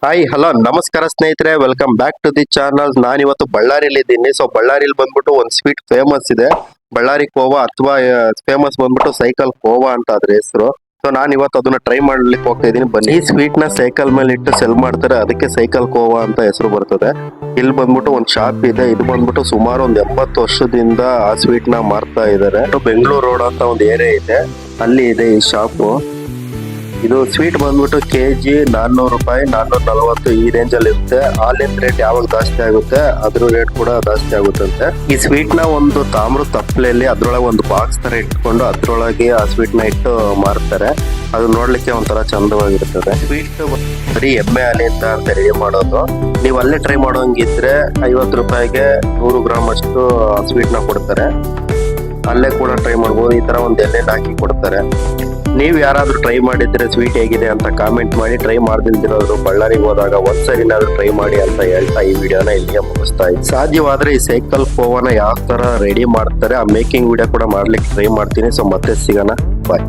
Hi hello ನಮಸ್ಕಾರ ಸ್ನೇಹಿತರೆ, welcome back to the channel. ನಾನಿವತ್ತು ಬಳ್ಳಾರಿಯಲ್ಲಿ ಇದ್ದೀನಿ. ಸೊ ಬಳ್ಳಾರಿಯಲ್ಲಿ ಬಂದ್ಬಿಟ್ಟು ಒಂದು ಸ್ವೀಟ್ ಫೇಮಸ್ ಇದೆ, ಬಳ್ಳಾರಿ ಕೋವಾ ಅಥವಾ ಫೇಮಸ್ ಬಂದ್ಬಿಟ್ಟು ಸೈಕಲ್ ಕೋವಾ ಅಂತ ಅದ್ರ ಹೆಸರು. ಸೊ ನಾನು ಇವತ್ತು ಅದನ್ನ ಟ್ರೈ ಮಾಡ್ಲಿಕ್ಕೆ ಹೋಗ್ತಾ ಇದ್ದೀನಿ. ಬನ್ನಿ. ಈ ಸ್ವೀಟ್ ನ ಸೈಕಲ್ ಮೇಲೆ ಇಟ್ಟು ಸೆಲ್ ಮಾಡ್ತಾರೆ, ಅದಕ್ಕೆ ಸೈಕಲ್ ಕೋವಾ ಅಂತ ಹೆಸರು ಬರ್ತದೆ. ಇಲ್ಲಿ ಬಂದ್ಬಿಟ್ಟು ಒಂದು ಶಾಪ್ ಇದೆ. ಇದು ಬಂದ್ಬಿಟ್ಟು ಸುಮಾರು ಒಂದು 80 ವರ್ಷದಿಂದ ಆ ಸ್ವೀಟ್ ನ ಮಾರ್ತಾ ಇದ್ದಾರೆ. ಬೆಂಗಳೂರು ರೋಡ್ ಅಂತ ಒಂದು ಏರಿಯಾ ಇದೆ, ಅಲ್ಲಿ ಇದೆ ಈ ಶಾಪ್. ಇದು ಸ್ವೀಟ್ ಬಂದ್ಬಿಟ್ಟು ಕೆಜಿ 400 ರೂಪಾಯಿ, 440 ಈ ರೇಂಜ್ ಅಲ್ಲಿ ಇರುತ್ತೆ. ಹಾಲಿನ ರೇಟ್ ಯಾವಾಗ ಜಾಸ್ತಿ ಆಗುತ್ತೆ ಅದ್ರ ರೇಟ್ ಕೂಡ ಜಾಸ್ತಿ ಆಗುತ್ತಂತೆ. ಈ ಸ್ವೀಟ್ ನ ಒಂದು ತಾಮ್ರ ತಪ್ಪಲೆಯಲ್ಲಿ ಅದ್ರೊಳಗೆ ಒಂದು ಬಾಕ್ಸ್ ತರ ಇಟ್ಕೊಂಡು ಅದ್ರೊಳಗೆ ಆ ಸ್ವೀಟ್ ನ ಇಟ್ಟು ಮಾರ್ತಾರೆ. ಅದು ನೋಡ್ಲಿಕ್ಕೆ ಒಂಥರ ಚಂದವಾಗಿರ್ತದೆ. ಸ್ವೀಟ್ ಬರೀ ಎಮ್ಮೆ ಹಾಲಿಂದ ಅಂತ ರೆಡಿ ಮಾಡೋದು. ನೀವು ಅಲ್ಲೇ ಟ್ರೈ ಮಾಡೋಂಗಿದ್ರೆ 50 ರೂಪಾಯಿಗೆ 100 ಗ್ರಾಮ್ ಅಷ್ಟು ಸ್ವೀಟ್ ನ ಕೊಡ್ತಾರೆ. ಅಲ್ಲೇ ಕೂಡ ಟ್ರೈ ಮಾಡ್ಬೋದು. ಈ ತರ ಒಂದು ಎಲೆನ ಹಾಕಿ ಕೊಡ್ತಾರೆ. ನೀವು ಯಾರಾದ್ರೂ ಟ್ರೈ ಮಾಡಿದ್ರೆ ಸ್ವೀಟ್ ಹೇಗಿದೆ ಅಂತ ಕಾಮೆಂಟ್ ಮಾಡಿ. ಟ್ರೈ ಮಾಡ್ದಿಲ್ದಿರೋರು ಬಳ್ಳಾರಿಗೆ ಹೋದಾಗ ಒಂದ್ಸರಿನಾದ್ರೂ ಟ್ರೈ ಮಾಡಿ ಅಂತ ಹೇಳ್ತಾ ಈ ವಿಡಿಯೋನ ಇಲ್ಲಿಗೆ ಮುಗಿಸ್ತಾ ಇದ್ದೀನಿ. ಸಾಧ್ಯವಾದ್ರೆ ಈ ಸೈಕಲ್ ಕೋವಾನ ಯಾವ ತರ ರೆಡಿ ಮಾಡ್ತಾರೆ ಆ ಮೇಕಿಂಗ್ ವಿಡಿಯೋ ಕೂಡ ಮಾಡ್ಲಿಕ್ಕೆ ಟ್ರೈ ಮಾಡ್ತೀನಿ. ಸೊ ಮತ್ತೆ ಸಿಗೋಣ, ಬಾಯ್.